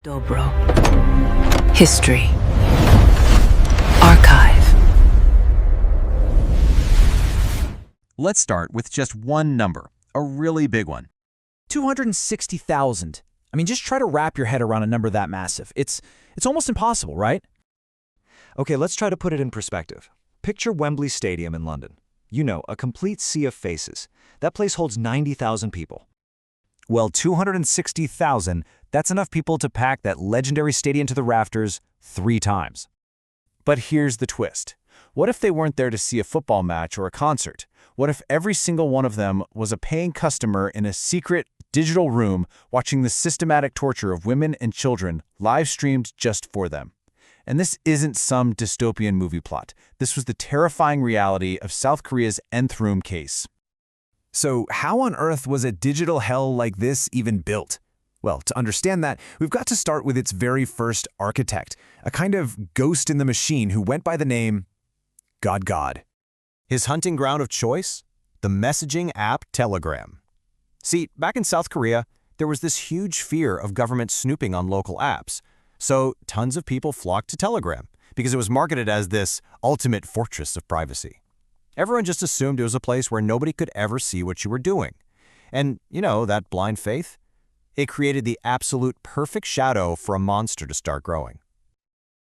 Dobro. History. Archive. Let's start with just one number, a really big one. 260,000. I mean, just try to wrap your head around a number that massive. It's almost impossible, right? Okay, let's try to put it in perspective. Picture Wembley Stadium in London. You know, a complete sea of faces. That place holds 90,000 people. Well, 260,000, that's enough people to pack that legendary stadium to the rafters 3 times. But here's the twist. What if they weren't there to see a football match or a concert? What if every single one of them was a paying customer in a secret digital room watching the systematic torture of women and children live streamed just for them? And this isn't some dystopian movie plot. This was the terrifying reality of South Korea's Nth Room case. So how on earth was a digital hell like this even built? Well, to understand that, we've got to start with its very first architect, a kind of ghost in the machine who went by the name GodGod. His hunting ground of choice? The messaging app Telegram. See, back in South Korea, there was this huge fear of government snooping on local apps. So tons of people flocked to Telegram because it was marketed as this ultimate fortress of privacy. Everyone just assumed it was a place where nobody could ever see what you were doing. And, you know, that blind faith? It created the absolute perfect shadow for a monster to start growing.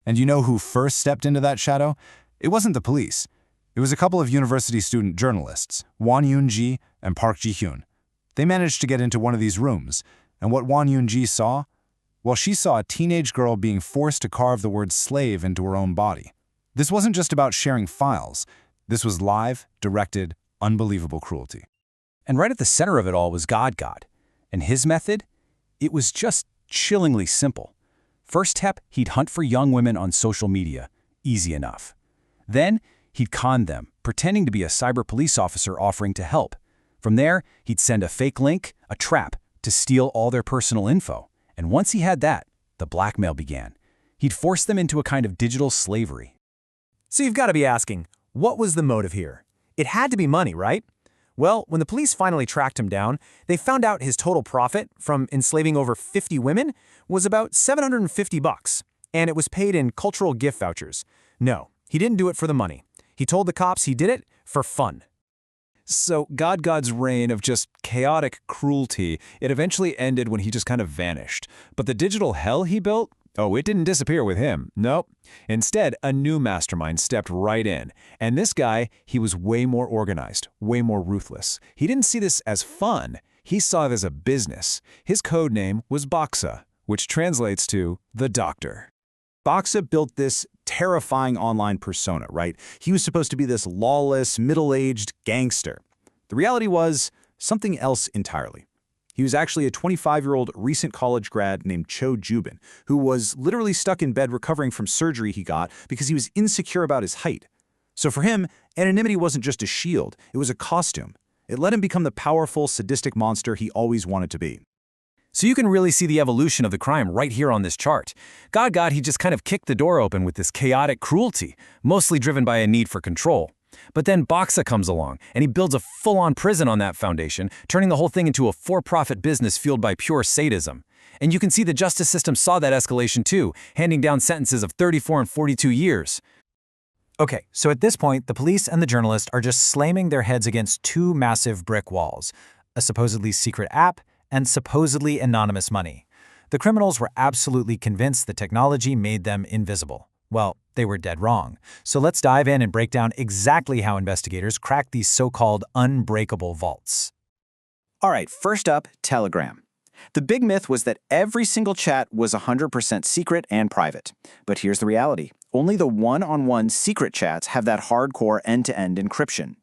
And you know who first stepped into that shadow? It wasn't the police. It was a couple of university student journalists, Won Yoon-ji and Park Ji-hyun. They managed to get into one of these rooms, and what Won Yoon-ji saw? Well, she saw a teenage girl being forced to carve the word slave into her own body. This wasn't just about sharing files. This was live, directed, unbelievable cruelty. And right at the center of it all was GodGod. And his method? It was just chillingly simple. First step, he'd hunt for young women on social media. Easy enough. Then, he'd con them, pretending to be a cyber police officer offering to help. From there, he'd send a fake link, a trap, to steal all their personal info. And once he had that, the blackmail began. He'd force them into a kind of digital slavery. So you've got to be asking, what was the motive here? It had to be money, right? Well, when the police finally tracked him down, they found out his total profit from enslaving over 50 women was about $750, and it was paid in cultural gift vouchers. No, he didn't do it for the money. He told the cops he did it for fun. So GodGod's reign of just chaotic cruelty, it eventually ended when he just kind of vanished. But the digital hell he built? Oh, it didn't disappear with him. Nope. Instead, a new mastermind stepped right in. And this guy, he was way more organized, way more ruthless. He didn't see this as fun. He saw it as a business. His code name was Baksa, which translates to the doctor. Baksa built this terrifying online persona, right? He was supposed to be this lawless, middle-aged gangster. The reality was something else entirely. He was actually a 25-year-old recent college grad named Cho Jubin, who was literally stuck in bed recovering from surgery he got because he was insecure about his height. So for him, anonymity wasn't just a shield, it was a costume. It let him become the powerful, sadistic monster he always wanted to be. So you can really see the evolution of the crime right here on this chart. GodGod, he just kind of kicked the door open with this chaotic cruelty, mostly driven by a need for control. But then Baksa comes along, and he builds a full-on prison on that foundation, turning the whole thing into a for-profit business fueled by pure sadism. And you can see the justice system saw that escalation too, handing down sentences of 34 and 42 years. Okay, so at this point, the police and the journalist are just slamming their heads against 2 massive brick walls, a supposedly secret app and supposedly anonymous money. The criminals were absolutely convinced the technology made them invisible. Well, they were dead wrong. So let's dive in and break down exactly how investigators cracked these so-called unbreakable vaults. All right, first up, Telegram. The big myth was that every single chat was 100% secret and private. But here's the reality. Only the one-on-one secret chats have that hardcore end-to-end encryption.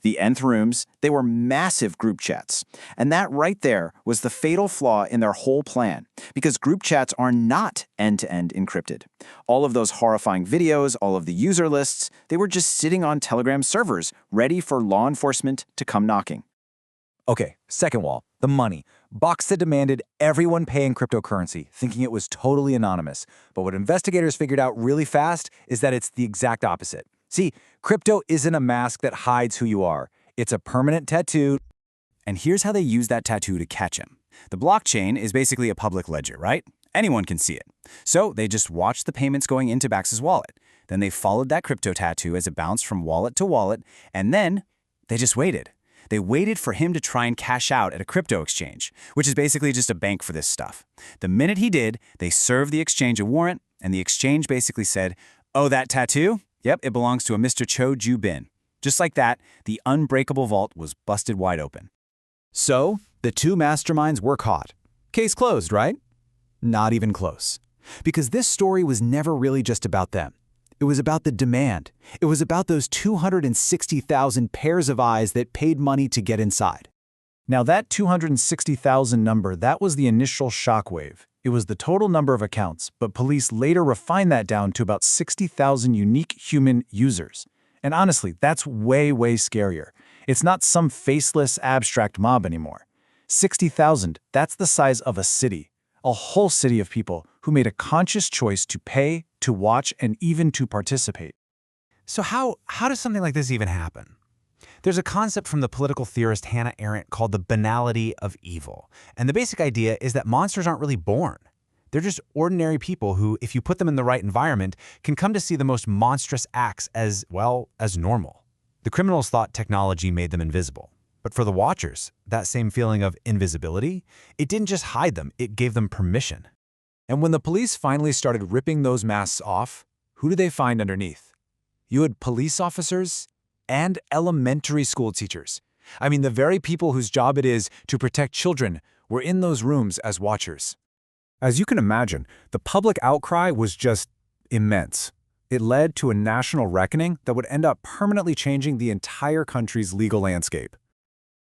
The Nth Rooms, they were massive group chats. And that right there was the fatal flaw in their whole plan, because group chats are not end-to-end encrypted. All of those horrifying videos, all of the user lists, they were just sitting on Telegram servers, ready for law enforcement to come knocking. Okay, second wall, the money. Baksa demanded everyone pay in cryptocurrency, thinking it was totally anonymous. But what investigators figured out really fast is that it's the exact opposite. See, crypto isn't a mask that hides who you are. It's a permanent tattoo. And here's how they use that tattoo to catch him. The blockchain is basically a public ledger, right? Anyone can see it. So they just watched the payments going into Baksa's wallet. Then they followed that crypto tattoo as it bounced from wallet to wallet, and then they just waited. They waited for him to try and cash out at a crypto exchange, which is basically just a bank for this stuff. The minute he did, they served the exchange a warrant, and the exchange basically said, "Oh, that tattoo? Yep, it belongs to a Mr. Cho Ju Bin." Just like that, the unbreakable vault was busted wide open. So, the two masterminds were caught. Case closed, right? Not even close. Because this story was never really just about them. It was about the demand. It was about those 260,000 pairs of eyes that paid money to get inside. Now that 260,000 number, that was the initial shockwave. It was the total number of accounts, but police later refined that down to about 60,000 unique human users. And honestly, that's way, way scarier. It's not some faceless, abstract mob anymore. 60,000, that's the size of a city. A whole city of people who made a conscious choice to pay, to watch, and even to participate. So how does something like this even happen? There's a concept from the political theorist Hannah Arendt called the banality of evil. And the basic idea is that monsters aren't really born. They're just ordinary people who, if you put them in the right environment, can come to see the most monstrous acts as, well, as normal. The criminals thought technology made them invisible. But for the watchers, that same feeling of invisibility, it didn't just hide them, it gave them permission. And when the police finally started ripping those masks off, who did they find underneath? You had police officers and elementary school teachers. I mean, the very people whose job it is to protect children were in those rooms as watchers. As you can imagine, the public outcry was just immense. It led to a national reckoning that would end up permanently changing the entire country's legal landscape.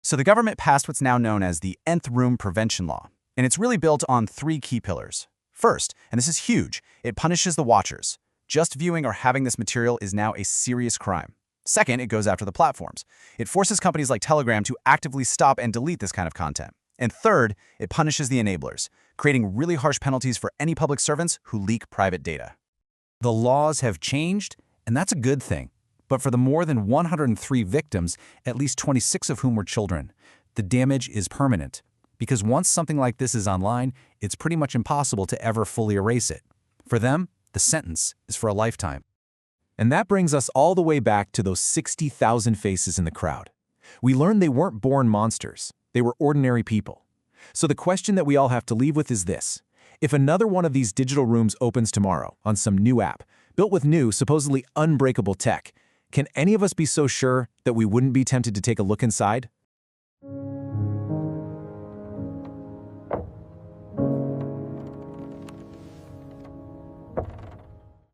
So the government passed what's now known as the Nth Room Prevention Law, and it's really built on three key pillars. First, and this is huge, it punishes the watchers. Just viewing or having this material is now a serious crime. Second, it goes after the platforms. It forces companies like Telegram to actively stop and delete this kind of content. And third, it punishes the enablers, creating really harsh penalties for any public servants who leak private data. The laws have changed, and that's a good thing. But for the more than 103 victims, at least 26 of whom were children, the damage is permanent. Because once something like this is online, it's pretty much impossible to ever fully erase it. For them, the sentence is for a lifetime. And that brings us all the way back to those 60,000 faces in the crowd. We learned they weren't born monsters. They were ordinary people. So the question that we all have to leave with is this. If another one of these digital rooms opens tomorrow on some new app, built with new, supposedly unbreakable tech, can any of us be so sure that we wouldn't be tempted to take a look inside?